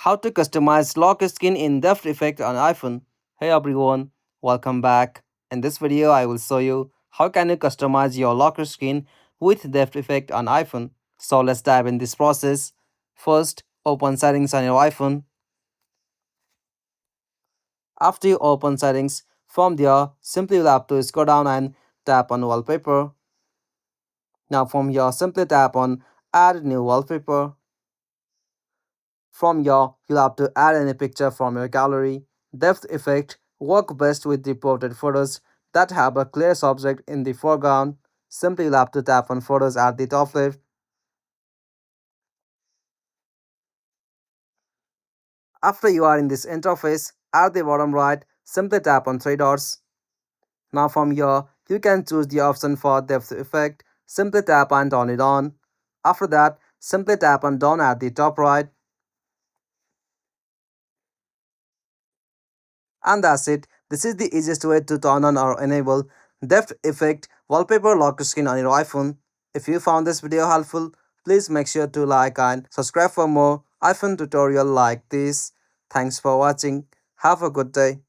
How to customize lock screen in Depth Effect on iPhone. Hey everyone, welcome back. In this video, I will show you how can you customize your locker screen with Depth Effect on iPhone. So let's dive in this process. First, open settings on your iPhone. After you open settings, from there, simply you'll have to scroll down and tap on wallpaper. Now from here, simply tap on add new wallpaper. From here, you'll have to add any picture from your gallery. Depth effect work best with reported photos that have a clear subject in the foreground. Simply you'll have to tap on photos at the top left. After you are in this interface, at the bottom right, simply tap on three dots. Now from here, you can choose the option for depth effect. Simply tap and turn it on. After that, simply tap on done at the top right. And that's it. This is the easiest way to turn on or enable depth effect wallpaper lock screen on your iPhone. If you found this video helpful, please make sure to like and subscribe for more iPhone tutorial like this. Thanks for watching. Have a good day.